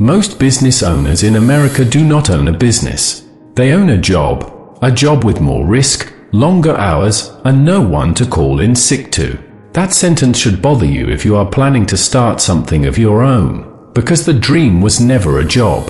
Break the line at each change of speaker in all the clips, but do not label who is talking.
Most business owners in America do not own a business. They own a job with more risk, longer hours, and no one to call in sick to. That sentence should bother you if you are planning to start something of your own, because the dream was never a job.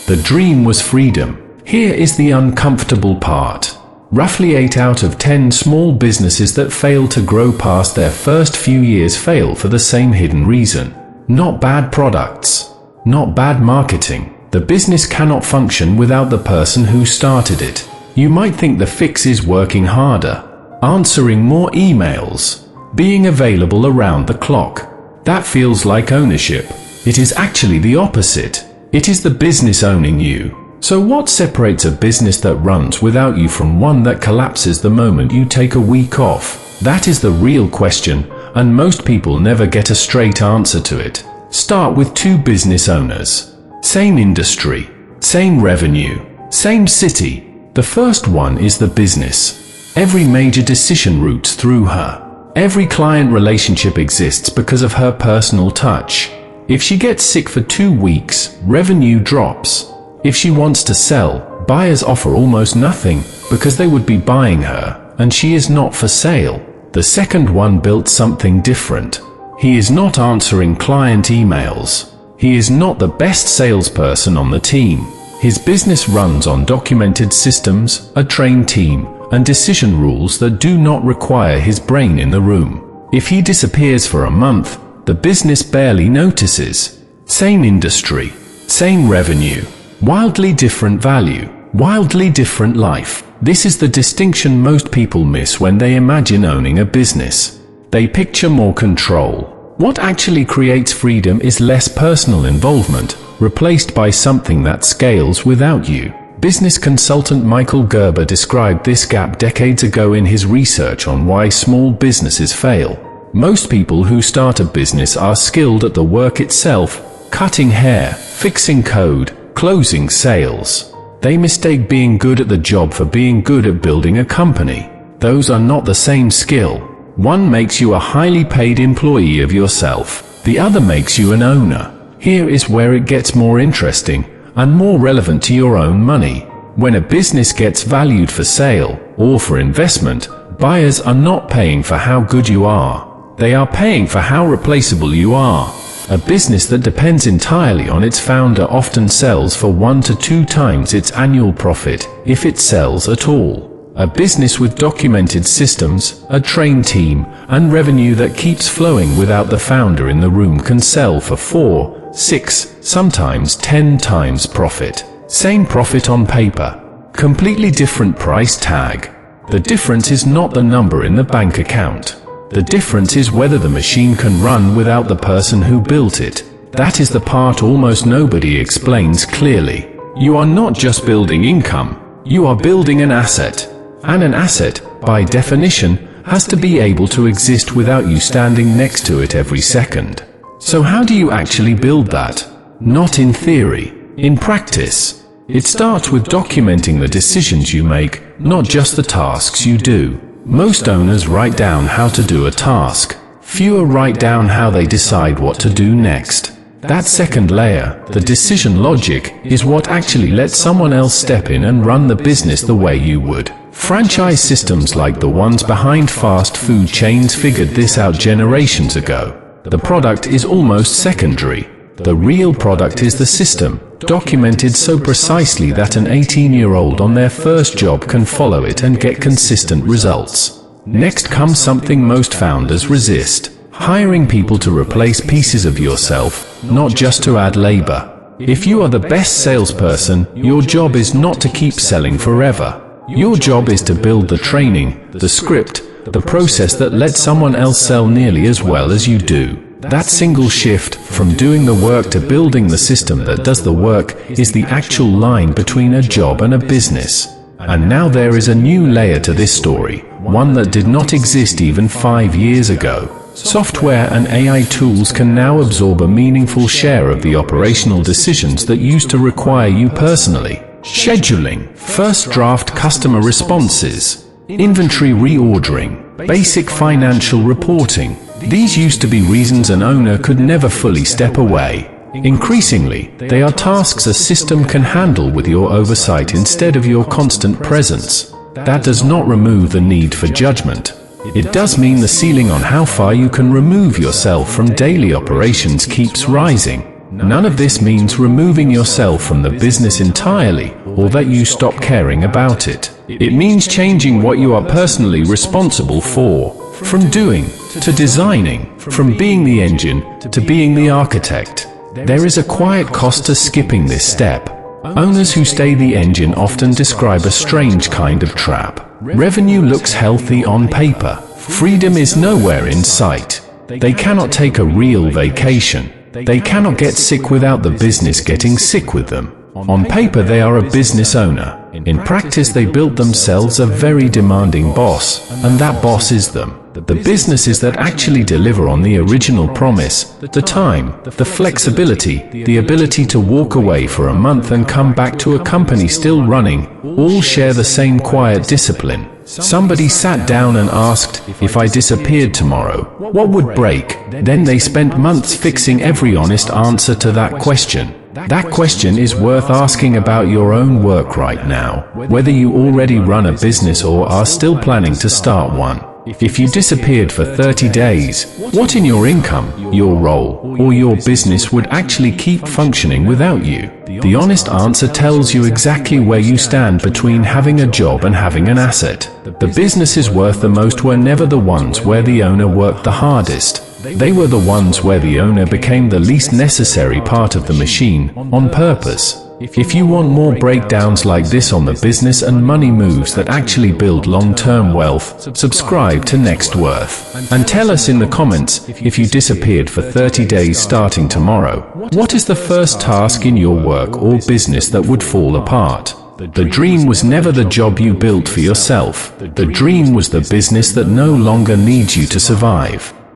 The dream was freedom. Here is the uncomfortable part. Roughly 8 out of 10 small businesses that fail to grow past their first few years fail for the same hidden reason. Not bad products. Not bad marketing. The business cannot function without the person who started it. You might think the fix is working harder, answering more emails, being available around the clock. That feels like ownership. It is actually the opposite. It is the business owning you. So what separates a business that runs without you from one that collapses the moment you take a week off? That is the real question, and most people never get a straight answer to it. Start with 2 business owners. Same industry, same revenue, same city. The first one is the business. Every major decision routes through her. Every client relationship exists because of her personal touch. If she gets sick for 2 weeks, revenue drops. If she wants to sell, buyers offer almost nothing because they would be buying her, and she is not for sale. The second one built something different. He is not answering client emails. He is not the best salesperson on the team. His business runs on documented systems, a trained team, and decision rules that do not require his brain in the room. If he disappears for a month, the business barely notices. Same industry, same revenue, wildly different value, wildly different life. This is the distinction most people miss when they imagine owning a business. They picture more control. What actually creates freedom is less personal involvement, replaced by something that scales without you. Business consultant Michael Gerber described this gap decades ago in his research on why small businesses fail. Most people who start a business are skilled at the work itself, cutting hair, fixing code, closing sales. They mistake being good at the job for being good at building a company. Those are not the same skill. One makes you a highly paid employee of yourself. The other makes you an owner. Here is where it gets more interesting and more relevant to your own money. When a business gets valued for sale or for investment, buyers are not paying for how good you are. They are paying for how replaceable you are. A business that depends entirely on its founder often sells for 1 to 2 times its annual profit, if it sells at all. A business with documented systems, a trained team, and revenue that keeps flowing without the founder in the room can sell for 4, 6, sometimes 10 times profit. Same profit on paper. Completely different price tag. The difference is not the number in the bank account. The difference is whether the machine can run without the person who built it. That is the part almost nobody explains clearly. You are not just building income, you are building an asset. And an asset, by definition, has to be able to exist without you standing next to it every second. So how do you actually build that? Not in theory, in practice. It starts with documenting the decisions you make, not just the tasks you do. Most owners write down how to do a task. Fewer write down how they decide what to do next. That second layer, the decision logic, is what actually lets someone else step in and run the business the way you would. Franchise systems like the ones behind fast food chains figured this out generations ago. The product is almost secondary. The real product is the system, documented so precisely that an 18-year-old on their first job can follow it and get consistent results. Next comes something most founders resist: hiring people to replace pieces of yourself, not just to add labor. If you are the best salesperson, your job is not to keep selling forever. Your job is to build the training, the script, the process that lets someone else sell nearly as well as you do. That single shift, from doing the work to building the system that does the work, is the actual line between a job and a business. And now there is a new layer to this story, one that did not exist even 5 years ago. Software and AI tools can now absorb a meaningful share of the operational decisions that used to require you personally. Scheduling, first draft customer responses, inventory reordering, basic financial reporting. These used to be reasons an owner could never fully step away. Increasingly, they are tasks a system can handle with your oversight instead of your constant presence. That does not remove the need for judgment. It does mean the ceiling on how far you can remove yourself from daily operations keeps rising. None of this means removing yourself from the business entirely, or that you stop caring about it. It means changing what you are personally responsible for, from doing to designing, from being the engine to being the architect. There is a quiet cost to skipping this step. Owners who stay the engine often describe a strange kind of trap. Revenue looks healthy on paper. Freedom is nowhere in sight. They cannot take a real vacation. They cannot get sick without the business getting sick with them. On paper, they are a business owner. In practice, they built themselves a very demanding boss, and that boss is them. The businesses that actually deliver on the original promise, the time, the flexibility, the ability to walk away for a month and come back to a company still running, all share the same quiet discipline. Somebody sat down and asked, if I disappeared tomorrow, what would break? Then they spent months fixing every honest answer to that question. That question is worth asking about your own work right now, whether you already run a business or are still planning to start one. If you disappeared for 30 days, what in your income, your role, or your business would actually keep functioning without you? The honest answer tells you exactly where you stand between having a job and having an asset. The businesses worth the most were never the ones where the owner worked the hardest. They were the ones where the owner became the least necessary part of the machine, on purpose. If you want more breakdowns like this on the business and money moves that actually build long-term wealth, subscribe to Next Worth. And tell us in the comments, if you disappeared for 30 days starting tomorrow, what is the first task in your work or business that would fall apart? The dream was never the job you built for yourself. The dream was the business that no longer needs you to survive.